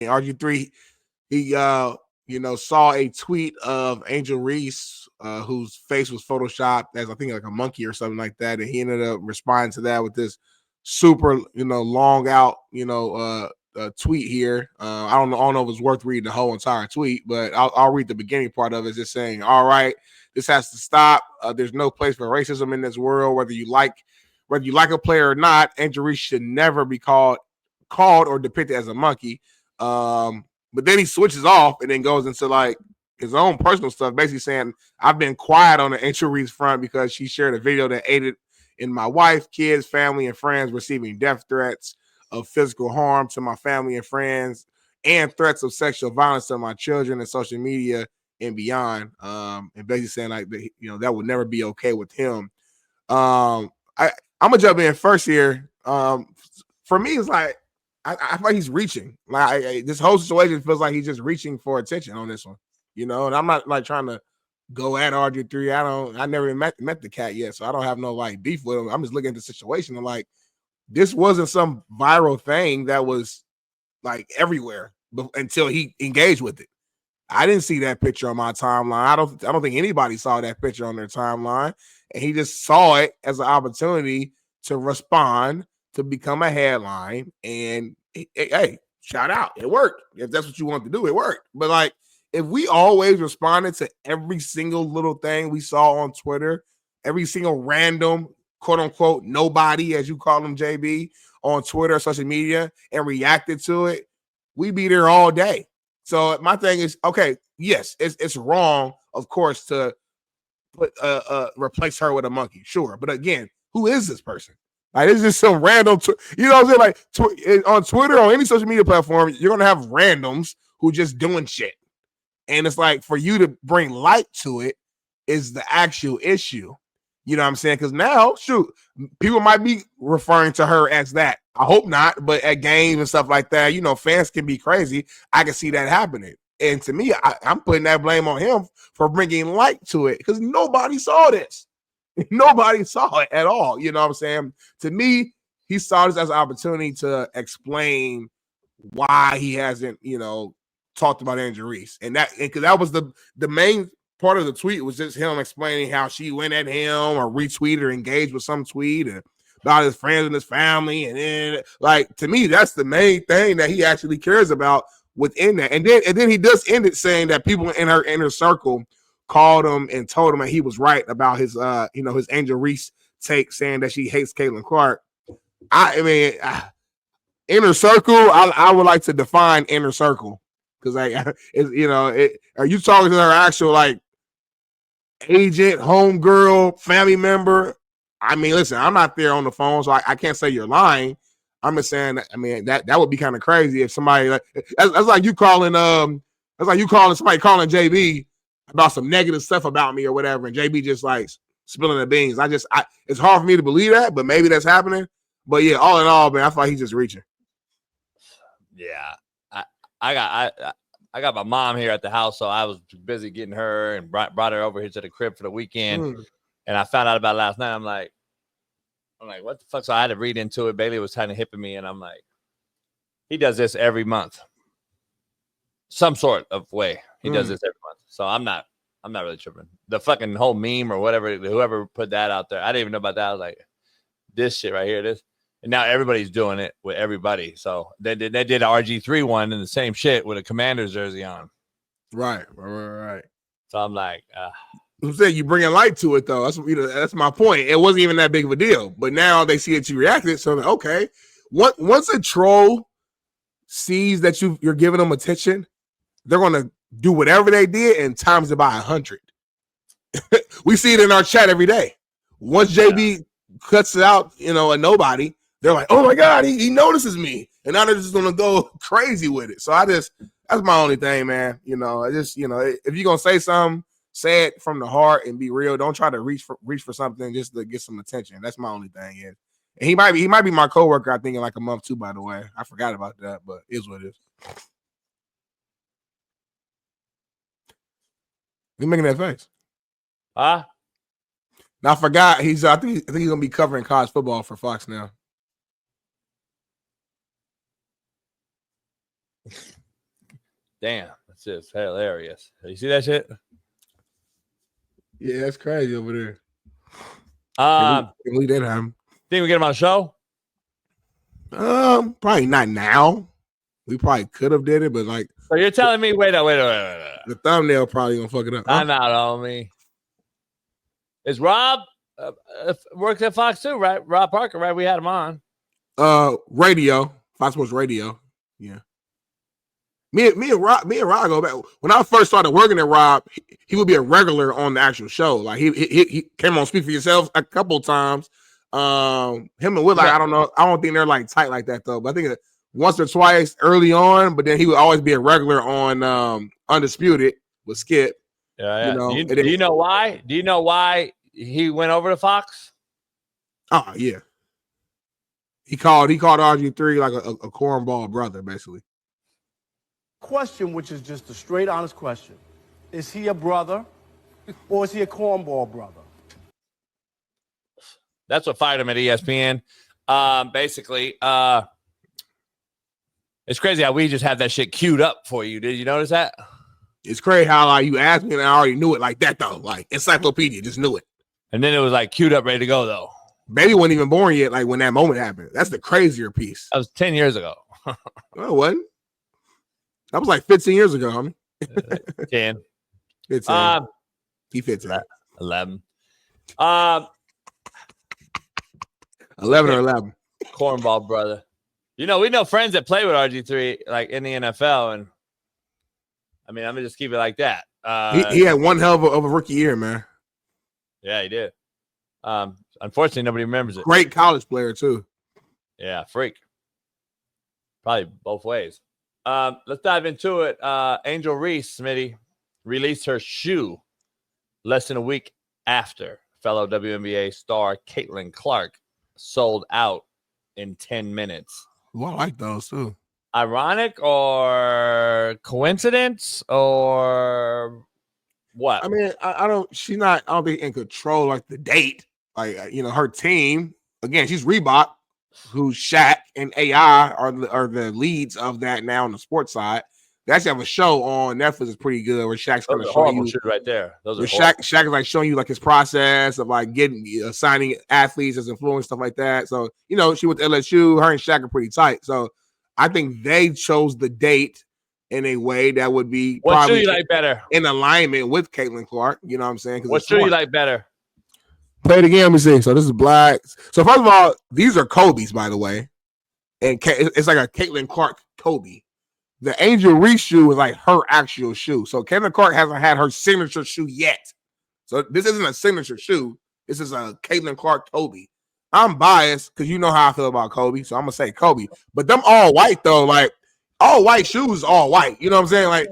RG3, he saw a tweet of Angel Reese, whose face was photoshopped as I think like a monkey or something like that, and he ended up responding to that with this super long out tweet here. I don't know if it's worth reading the whole entire tweet, but I'll read the beginning part of it. It's just saying, all right, this has to stop. There's no place for racism in this world, whether you like a player or not. Angel Reese should never be called or depicted as a monkey. But then he switches off and then goes into like his own personal stuff, basically saying, I've been quiet on the Angel Reese front because she shared a video that aided in my wife, kids, family, and friends receiving death threats of physical harm to my family and friends, and threats of sexual violence to my children and social media and beyond. And basically saying like that would never be okay with him. I'm gonna jump in first here. For me, it's like I feel like he's reaching. Like this whole situation feels like he's just reaching for attention on this one, And I'm not like trying to go at RG3. I never met the cat yet, so I don't have no like beef with him. I'm just looking at the situation and like this wasn't some viral thing that was like everywhere until he engaged with it. I didn't see that picture on my timeline. I don't think anybody saw that picture on their timeline, and he just saw it as an opportunity to respond, to become a headline, and hey, shout out, it worked. If that's what you want to do, it worked. But like, if we always responded to every single little thing we saw on Twitter, every single random quote unquote nobody, as you call them, JB, on Twitter, social media, and reacted to it, we'd be there all day. So my thing is, okay, yes, it's wrong, of course, to put replace her with a monkey, sure. But again, who is this person? Like, it's just some random, what I'm saying? Like on Twitter, on any social media platform, you're gonna have randoms who just doing shit, and it's like for you to bring light to it is the actual issue. You know what I'm saying? Because now, shoot, people might be referring to her as that. I hope not, but at games and stuff like that, fans can be crazy. I can see that happening. And to me, I'm putting that blame on him for bringing light to it because nobody saw this. Nobody saw it at all. You know what I'm saying? To me, he saw this as an opportunity to explain why he hasn't, talked about Angel Reese. And because that was the main part of the tweet was just him explaining how she went at him or retweeted or engaged with some tweet about his friends and his family. And then, like, to me, that's the main thing that he actually cares about within that. And then he does end it saying that people in her inner circle called him and told him that he was right about his, his Angel Reese take, saying that she hates Caitlin Clark. I mean, inner circle, I would like to define inner circle. Because are you talking to her actual like agent, homegirl, family member? I mean, listen, I'm not there on the phone, so I can't say you're lying. I'm just saying that, I mean, that would be kind of crazy if somebody that's like you calling somebody calling JB about some negative stuff about me or whatever, and JB just like spilling the beans. It's hard for me to believe that, but maybe that's happening. But yeah, all in all, man, I feel like he's just reaching. Yeah. I got my mom here at the house, so I was busy getting her and brought her over here to the crib for the weekend. And I found out about it last night. I'm like, what the fuck? So I had to read into it. Bailey was kind of hipping me, and I'm like, he does this every month, some sort of way. He does this every month. So I'm not really tripping. The fucking whole meme or whatever, whoever put that out there, I didn't even know about that. I was like, this shit right here, this. And now everybody's doing it with everybody. So they did an RG3 one and the same shit with a Commander's jersey on. Right. So I'm like, I'm saying you bring a light to it, though. That's my point. It wasn't even that big of a deal. But now they see that you reacted. So, okay. Once a troll sees that you're giving them attention, they're going to do whatever they did and times it by 100. We see it in our chat every day. Once JB cuts it out, a nobody, they're like, oh my God, he notices me. And now they're just gonna go crazy with it. So that's my only thing, man. If you're gonna say something, say it from the heart and be real. Don't try to reach for something just to get some attention. That's my only thing. Yeah. And he might be my coworker, I think, in like a month too, by the way. I forgot about that, but it is what it is. You making that face? Huh? Now I forgot I think he's gonna be covering college football for Fox now. Damn, that's just hilarious. You see that shit? Yeah, that's crazy over there. Think we did have him. Think we get him on the show? Probably not now. We probably could have did it, but like. So you're telling me? Wait. The thumbnail probably gonna fuck it up. I'm out on me. Is Rob works at Fox too, right? Rob Parker, right? We had him on. Radio, Fox Sports Radio. Yeah. Me and Rob go back. When I first started working at Rob, he would be a regular on the actual show. Like he came on Speak for Yourself a couple times. Him and Will, like, I don't know. I don't think they're like tight like that though. But I think once or twice early on, but then he would always be a regular on Undisputed with Skip. Yeah. Do you know why? Do you know why he went over to Fox? Oh yeah. He called RG3 like a cornball brother, basically. Question, which is just a straight, honest question. Is he a brother or is he a cornball brother? That's what fired him at ESPN. Basically, it's crazy how we just have that shit queued up for you. Did you notice that? It's crazy how like you asked me and I already knew it like that though. Like encyclopedia, just knew it. And then it was like queued up, ready to go though. Baby wasn't even born yet, like when that moment happened. That's the crazier piece. That was 10 years ago. No, it wasn't. That was like 15 years ago, homie. 10. 15. He fits 11. 11 or 11. Cornball brother. You know, we know friends that play with RG3 like in the NFL, and I mean, I'm gonna just keep it like that. He had one hell of a rookie year, man. Yeah, he did. Unfortunately, nobody remembers it. Great college player too. Yeah, freak. Probably both ways. Let's dive into it. Angel Reese, Smitty, released her shoe less than a week after fellow WNBA star Caitlin Clark sold out in 10 minutes. Well, I like those too. Ironic or coincidence or what? I mean, I don't think in control like the date. Like, her team, again, she's Reebok, who's Shaq and AI are the leads of that now on the sports side. They actually have a show on Netflix. It's pretty good where Shaq's going to show you shit right there. Those are Shaq is like showing you like his process of like getting signing athletes as influence, stuff like that. So, she with LSU, her and Shaq are pretty tight. So I think they chose the date in a way that would be what shoe you like better in alignment with Caitlin Clark. You know what I'm saying? What shoe you like better? Play it again. Let me see. So this is black. So first of all, these are Kobe's, by the way, and it's like a Caitlin Clark Kobe. The Angel Reese shoe is like her actual shoe. So Caitlin Clark hasn't had her signature shoe yet. So this isn't a signature shoe. This is a Caitlin Clark Kobe. I'm biased because you know how I feel about Kobe, so I'm gonna say Kobe. But them all white though, like all white shoes, all white. You know what I'm saying? Like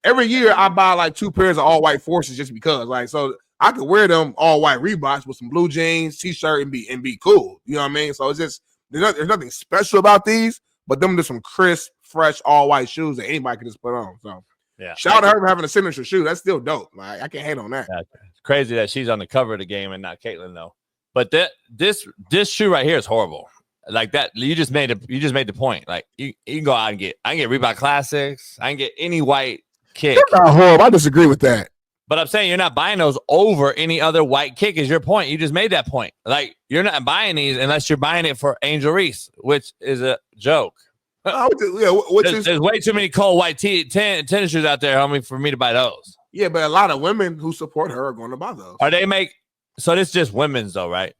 every year I buy like 2 pairs of all white Forces just because. Like so. I could wear them all white Reeboks with some blue jeans, t-shirt, and be cool. You know what I mean? So it's just there's nothing special about these, but them just some crisp, fresh, all white shoes that anybody can just put on. So yeah, shout out to her for having a signature shoe. That's still dope. Like I can't hate on that. It's crazy that she's on the cover of the game and not Caitlin though. But this shoe right here is horrible. Like that, you just made the point. Like you can go out and I can get Reebok Classics. I can get any white kick. That's not horrible. I disagree with that. But I'm saying you're not buying those over any other white kick is your point. You just made that point. Like you're not buying these unless you're buying it for Angel Reese, which is a joke. There's way too many cold white tennis shoes out there, homie, for me to buy those. Yeah, but a lot of women who support her are going to buy those. So this just women's though, right?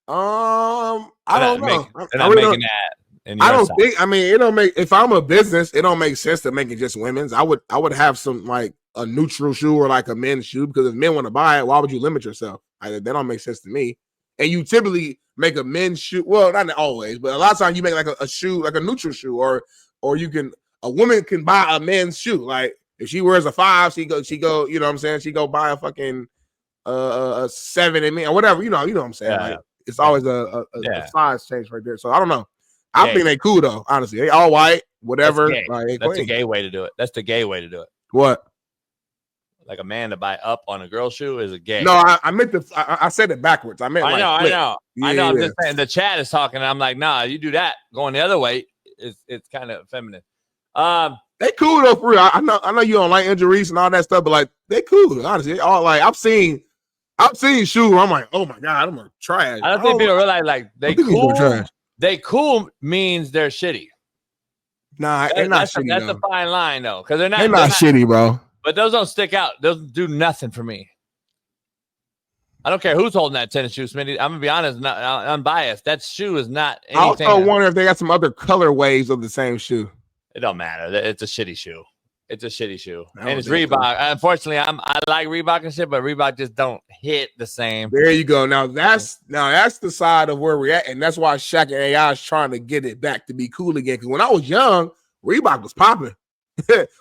I don't know. They're not making that. I don't think. I mean, it don't make. If I'm a business, it don't make sense to make it just women's. I would have some like a neutral shoe or like a men's shoe because if men want to buy it, why would you limit yourself? That don't make sense to me. And you typically make a men's shoe. Well, not always, but a lot of times you make like a shoe, like a neutral shoe, or a woman can buy a men's shoe. Like if she wears a 5, she go. You know what I'm saying? She go buy a fucking a 7 and or whatever. You know what I'm saying? Like, it's always a size change right there. So I don't know. I think they cool though. Honestly, they all white, whatever. That's a gay way to do it. That's the gay way to do it. What? Like a man to buy up on a girl's shoe is a gay. No, I meant I said it backwards. I meant I know. Yeah, I'm just saying the chat is talking. And I'm like, nah, you do that going the other way. It's kind of feminine. They cool though, for real. I know you don't like injuries and all that stuff, but like they cool. Honestly, all like I've seen shoes. I'm like, oh my god, I'm gonna trash. I don't think people realize like they cool. They cool means they're shitty. Nah, they're not shitty. That's a fine line though, because they're not shitty, bro. But those don't stick out. Those do nothing for me. I don't care who's holding that tennis shoe, Smitty. I'm gonna be honest, not unbiased. That shoe is not anything. I also wonder if they got some other colorways of the same shoe. It don't matter. It's a shitty shoe. It's a shitty shoe, and it's Reebok. Unfortunately, I like Reebok and shit, but Reebok just don't hit the same. There you go. Now that's the side of where we're at, and that's why Shaq and AI is trying to get it back to be cool again. Because when I was young, Reebok was popping.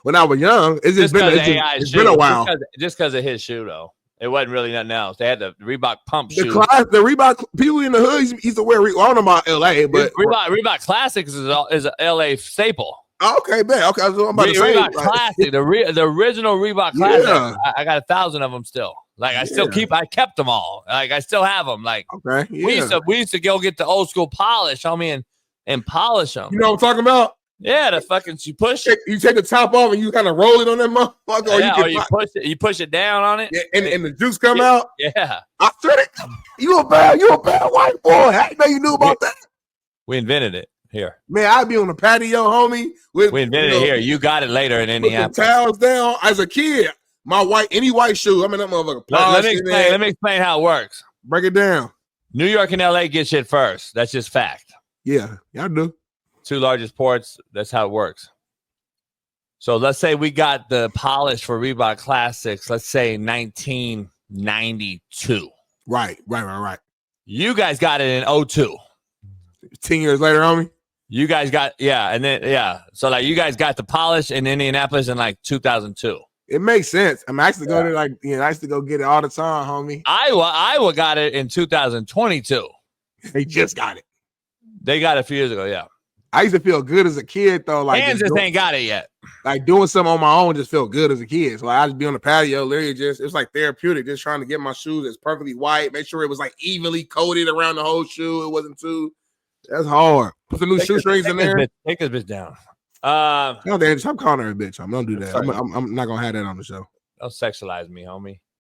When I was young, it's been a while. Just because of his shoe, though. It wasn't really nothing else. They had the Reebok pump shoe. The Reebok people in the hood used to wear. I don't know about LA, but Reebok Classics is an LA staple. Okay, man. Okay, I was about to say Reebok Classic, the original Reebok Classic. Yeah. I got 1,000 of them still. Like I kept them all. Like I still have them. Like okay, yeah. we used to go get the old school polish on me and polish them. You know what I'm talking about? Yeah, the fucking you take the top off and you kind of roll it on that motherfucker. Or you push it down on it. Yeah, and the juice come out. Yeah. I said it. You a bad white boy. How you know you knew about that? We invented it here. Man, I'd be on the patio, homie. We invented it here. You got it later in Indianapolis. With the towels down. As a kid, any white shoe. I mean that motherfucker. Let me explain how it works. Break it down. New York and LA get shit first. That's just fact. Yeah, I do. Two largest ports. That's how it works. So let's say we got the polish for Reebok Classics. Let's say 1992. Right. You guys got it in 02. 10 years later, homie. You guys got So like you guys got the polish in Indianapolis in like 2002. It makes sense. I used to go to I used to go get it all the time, homie. Iowa got it in 2022. They just got it. They got it a few years ago. Yeah. I used to feel good as a kid though. Like Kansas ain't got it yet. Like doing something on my own just felt good as a kid. So like, I just be on the patio, literally it's like therapeutic, just trying to get my shoes as perfectly white, make sure it was like evenly coated around the whole shoe. It wasn't too. That's hard. Put some new shoestrings in there. Take this bitch down. No, Dan, stop calling her a bitch. Don't do that. I'm not gonna have that on the show. Don't sexualize me, homie.